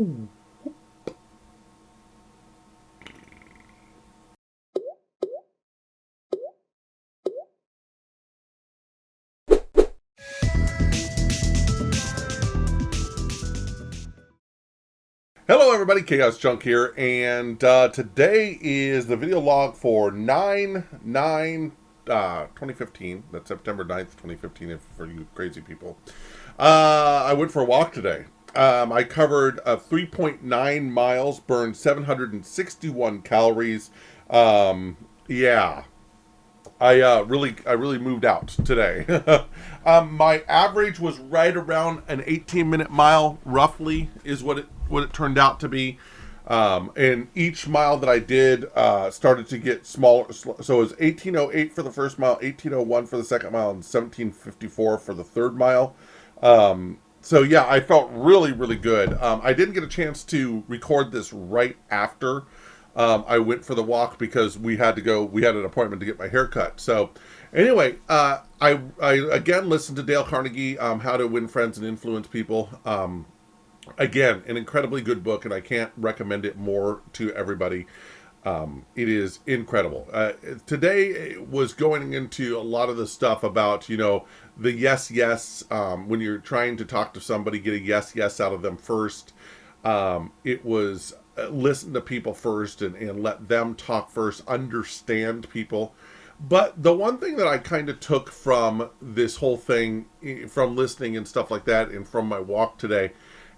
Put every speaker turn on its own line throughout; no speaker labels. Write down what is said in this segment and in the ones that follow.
Hello everybody, Chaoschunk here, and today is the video log for 9/9/2015. That's September 9th, 2015, for you crazy people. I went for a walk today. I covered 3.9 miles, burned 761 calories. Yeah. I really moved out today. My average was right around an 18-minute mile, roughly, is what it turned out to be. And each mile that I did started to get smaller. So it was 18:08 for the first mile, 18:01 for the second mile, and 17:54 for the third mile. So yeah, I felt really, really good. I didn't get a chance to record this right after I went for the walk because we had an appointment to get my hair cut. So anyway, I again listened to Dale Carnegie, How to Win Friends and Influence People. Again, an incredibly good book, and I can't recommend it more to everybody. It is incredible. Today was going into a lot of the stuff about, the yes, when you're trying to talk to somebody, get a yes out of them first. It was listen to people first and let them talk first, understand people. But the one thing that I kind of took from this whole thing, from listening and stuff like that, and from my walk today,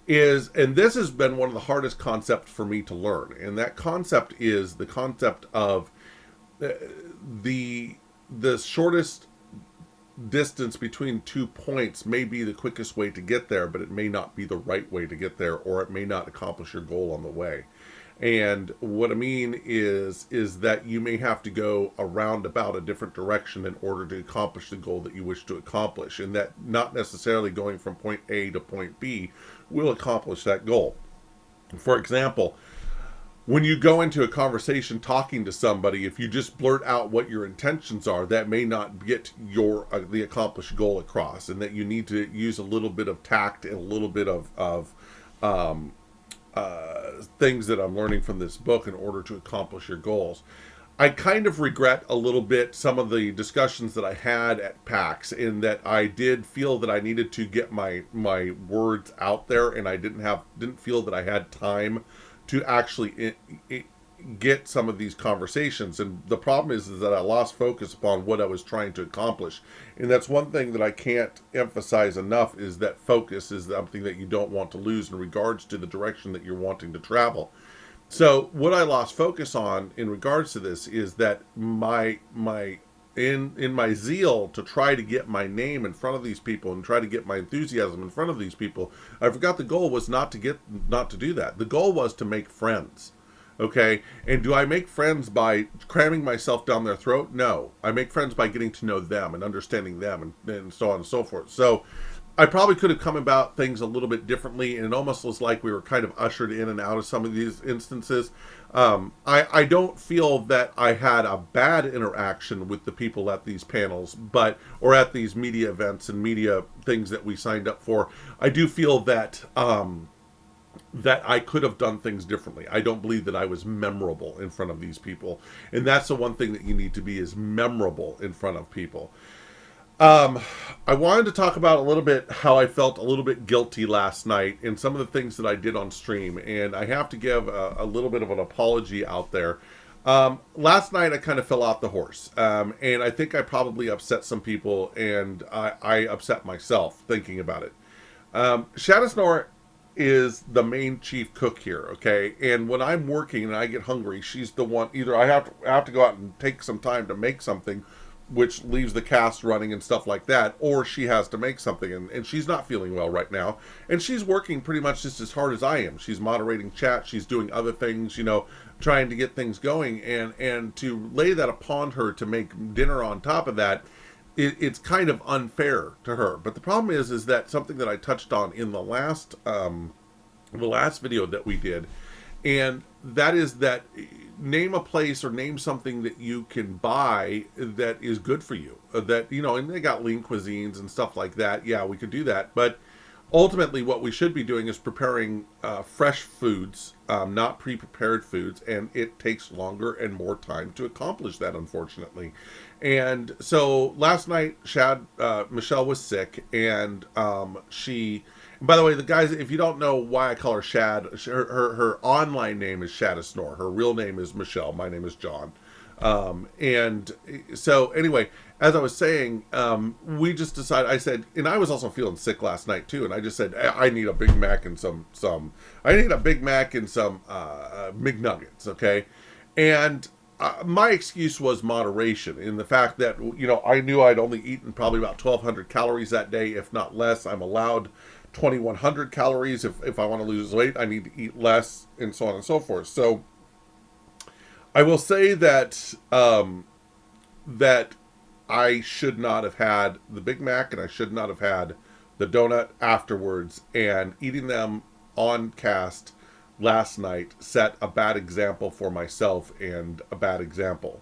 is, and this has been one of the hardest concepts for me to learn, and that concept is the concept of the shortest distance between 2 points may be the quickest way to get there, but it may not be the right way to get there, or it may not accomplish your goal on the way. And what I mean is that you may have to go around about a different direction in order to accomplish the goal that you wish to accomplish, and that not necessarily going from point A to point B will accomplish that goal. For example, when you go into a conversation talking to somebody, if you just blurt out what your intentions are, that may not get the accomplished goal across, and that you need to use a little bit of tact and a little bit of things that I'm learning from this book in order to accomplish your goals. I kind of regret a little bit some of the discussions that I had at PAX, in that I did feel that I needed to get my words out there, and I didn't feel that I had time to actually get some of these conversations. And the problem is that I lost focus upon what I was trying to accomplish. And that's one thing that I can't emphasize enough, is that focus is something that you don't want to lose in regards to the direction that you're wanting to travel. So what I lost focus on in regards to this is that in my zeal to try to get my name in front of these people and try to get my enthusiasm in front of these people, I forgot the goal was not to do that. The goal was to make friends. Okay, and do I make friends by cramming myself down their throat? No, I make friends by getting to know them and understanding them, and so on and so forth. So I probably could have come about things a little bit differently, and it almost was like we were kind of ushered in and out of some of these instances. I don't feel that I had a bad interaction with the people at these panels, or at these media events and media things that we signed up for. I do feel that that I could have done things differently. I don't believe that I was memorable in front of these people. And that's the one thing that you need to be, is memorable in front of people. I wanted to talk about a little bit how I felt a little bit guilty last night and some of the things that I did on stream. And I have to give a little bit of an apology out there. Last night I kind of fell off the horse. And I think I probably upset some people, and I upset myself thinking about it. Chaoschunk is the main chief cook here, okay? And when I'm working and I get hungry, she's the one, either I have to go out and take some time to make something, which leaves the cast running and stuff like that, or she has to make something, and she's not feeling well right now, and she's working pretty much just as hard as I am. She's moderating chat, she's doing other things, trying to get things going, and to lay that upon her to make dinner on top of that, it's kind of unfair to her. But the problem is that something that I touched on in the last video that we did, and that is that name a place or name something that you can buy that is good for you. And they got lean cuisines and stuff like that. Yeah, we could do that. But ultimately what we should be doing is preparing fresh foods, not pre-prepared foods, and it takes longer and more time to accomplish that, unfortunately. And so last night, Michelle was sick, and she. By the way, the guys, if you don't know why I call her Shad, her online name is Shadisnor. Her real name is Michelle. My name is John. And so anyway, as I was saying, we just decided, I said, and I was also feeling sick last night too. And I just said, I need a Big Mac and I need a Big Mac and some McNuggets. Okay. And my excuse was moderation in the fact that, I knew I'd only eaten probably about 1,200 calories that day, if not less. I'm allowed 2,100 calories. If I want to lose weight, I need to eat less, and so on and so forth. So I will say that that I should not have had the Big Mac, and I should not have had the donut afterwards. And eating them on cast last night set a bad example for myself and a bad example.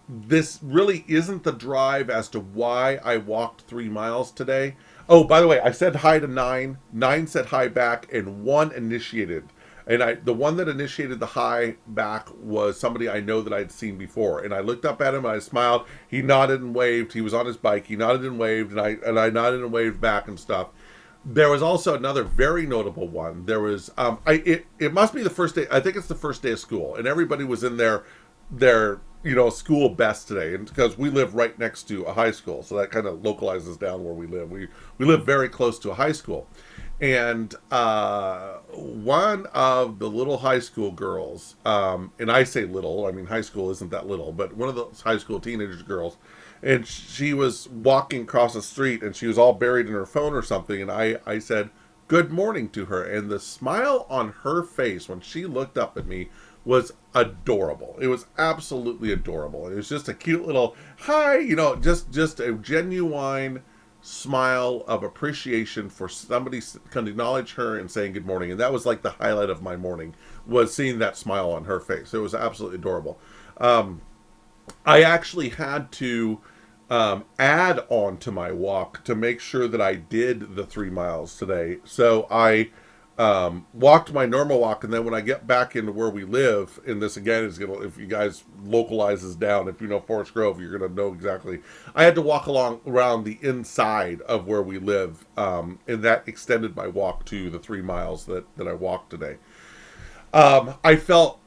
This really isn't the drive as to why I walked 3 miles today. Oh, by the way, I said hi to 9. 9 said hi back, and 1 initiated. And the one that initiated the hi back was somebody I know that I'd seen before. And I looked up at him, and I smiled. He nodded and waved. He was on his bike. He nodded and waved, and I nodded and waved back and stuff. There was also another very notable one. There was it must be the first day. I think it's the first day of school, and everybody was in their school best today, and because we live right next to a high school, so that kind of localizes down where we live. We live very close to a high school, and one of the little high school girls, and I say little, I mean high school isn't that little, but one of those high school teenage girls, and she was walking across the street, and she was all buried in her phone or something, and I said good morning to her, and the smile on her face when she looked up at me was adorable. It was absolutely adorable. It was just a cute little hi, just a genuine smile of appreciation for somebody can acknowledge her and saying good morning. And that was like the highlight of my morning, was seeing that smile on her face. It was absolutely adorable. I actually had to add on to my walk to make sure that I did the 3 miles today. So I walked my normal walk, and then when I get back into where we live, and this again is gonna, if you guys localizes down, if you know Forest Grove, you're gonna know exactly. I had to walk around the inside of where we live, and that extended my walk to the 3 miles that I walked today. I felt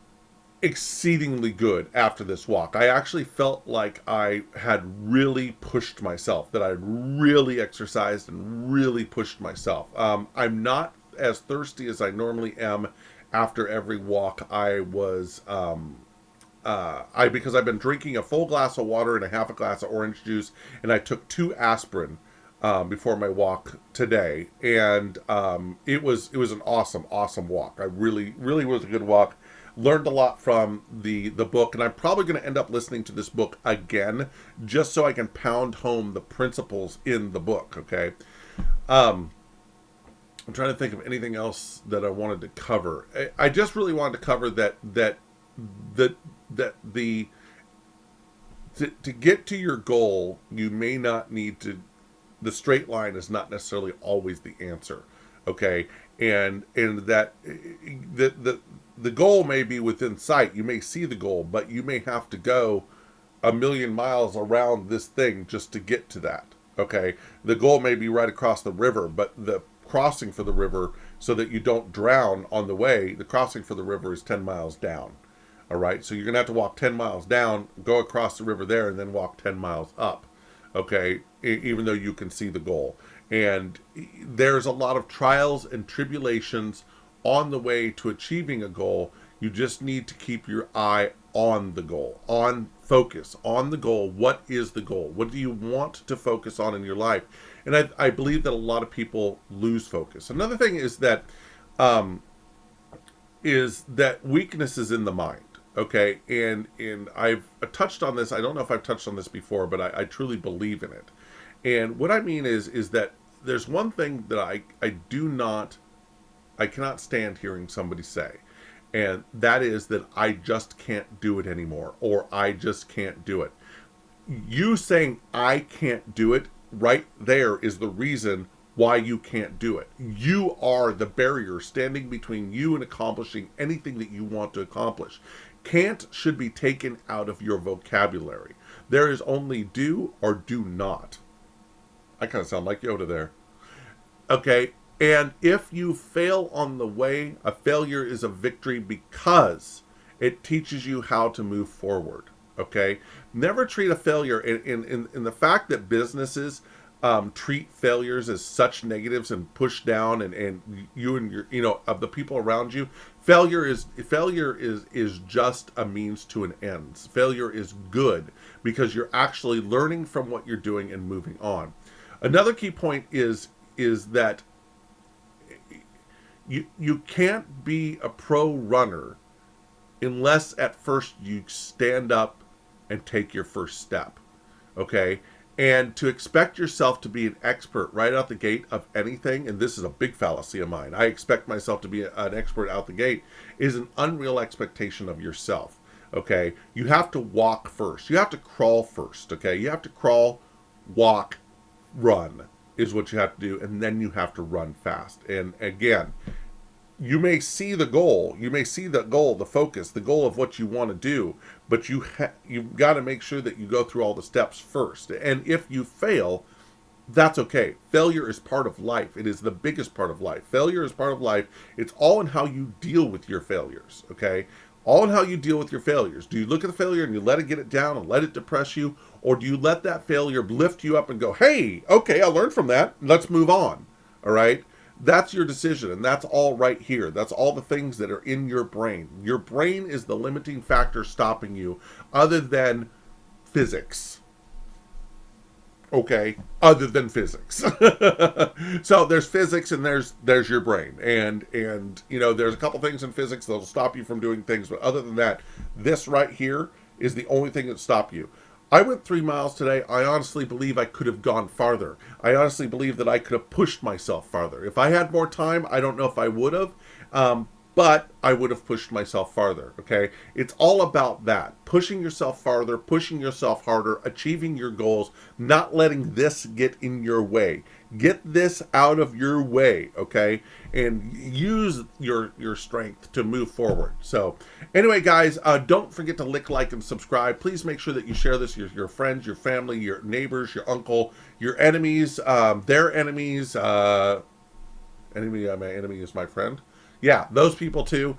exceedingly good after this walk. I actually felt like I had really pushed myself, that I had really exercised and really pushed myself. I'm not as thirsty as I normally am after every walk. Because I've been drinking a full glass of water and a half a glass of orange juice, and I took 2 aspirin before my walk today, and it was an awesome walk. I really was a good walk. Learned a lot from the book, and I'm probably going to end up listening to this book again just so I can pound home the principles in the book. Okay. I'm trying to think of anything else that I wanted to cover. I just really wanted to cover that to get to your goal, you may not need to. The straight line is not necessarily always the answer. Okay, and that the goal may be within sight. You may see the goal, but you may have to go 1,000,000 miles around this thing just to get to that. Okay, the goal may be right across the river, but the crossing for the river, so that you don't drown on the way, the crossing for the river is 10 miles down. All right, so you're gonna have to walk 10 miles down, go across the river there, and then walk 10 miles up. Okay, even though you can see the goal. And there's a lot of trials and tribulations on the way to achieving a goal. You just need to keep your eye on the goal, on focus, on the goal. What is the goal? What do you want to focus on in your life? And I believe that a lot of people lose focus. Another thing is that weakness is in the mind. Okay, and I've touched on this. I don't know if I've touched on this before, but I truly believe in it. And what I mean is that there's one thing that I cannot stand hearing somebody say, and that is that I just can't do it anymore, or I just can't do it. You saying I can't do it right there is the reason why you can't do it. You are the barrier standing between you and accomplishing anything that you want to accomplish. Can't should be taken out of your vocabulary. There is only do or do not. I kind of sound like Yoda there. Okay, and if you fail on the way, a failure is a victory because it teaches you how to move forward. Okay, never treat a failure in the fact that businesses treat failures as such negatives and push down and you and your, you know, of the people around you. Failure is just a means to an end. Failure is good because you're actually learning from what you're doing and moving on. Another key point is that you can't be a pro runner unless at first you stand up and take your first step. Okay? And to expect yourself to be an expert right out the gate of anything, and this is a big fallacy of mine, I expect myself to be an expert out the gate, is an unreal expectation of yourself. Okay? You have to walk first. You have to crawl first. Okay? You have to crawl, walk, run is what you have to do, and then you have to run fast. And again, you may see the goal, the focus, the goal of what you want to do, but you've got to make sure that you go through all the steps first. And if you fail, that's okay. Failure is part of life. It is the biggest part of life. Failure is part of life. It's all in how you deal with your failures, okay? All in how you deal with your failures. Do you look at the failure and you let it get it down and let it depress you? Or do you let that failure lift you up and go, hey, okay, I learned from that. Let's move on, all right? That's your decision, and that's all right here. That's all the things that are in your brain. Your brain is the limiting factor stopping you, other than physics. Okay, other than physics. So there's physics and there's your brain, and you know, there's a couple things in physics that'll stop you from doing things, but other than that, this right here is the only thing that stops you. I went 3 miles today. I honestly believe I could have gone farther. I honestly believe that I could have pushed myself farther. If I had more time, I don't know if I would have, but I would have pushed myself farther, okay? It's all about that. Pushing yourself farther, pushing yourself harder, achieving your goals, not letting this get in your way. Get this out of your way, okay? And use your strength to move forward. So anyway, guys, don't forget to like, and subscribe. Please make sure that you share this with your friends, your family, your neighbors, your uncle, your enemies, their enemies. My enemy is my friend. Yeah, those people too,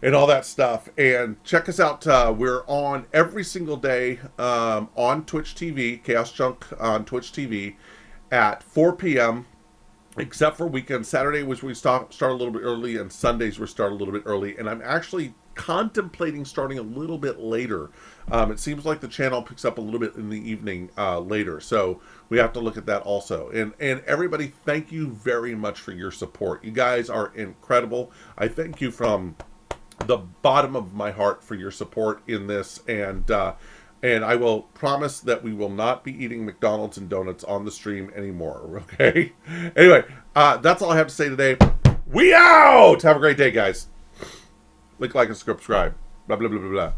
and all that stuff. And check us out. We're on every single day on Twitch TV, Chaoschunk on Twitch TV at 4 p.m., except for weekends. Saturday, which we start a little bit early, and Sundays we start a little bit early. And I'm actually contemplating starting a little bit later. It seems like the channel picks up a little bit in the evening later, so we have to look at that also. And everybody, thank you very much for your support. You guys are incredible. I thank you from the bottom of my heart for your support in this, and I will promise that we will not be eating McDonald's and donuts on the stream anymore, okay? Anyway, that's all I have to say today. We out! Have a great day, guys. Like, and subscribe. Blah, blah, blah, blah, blah.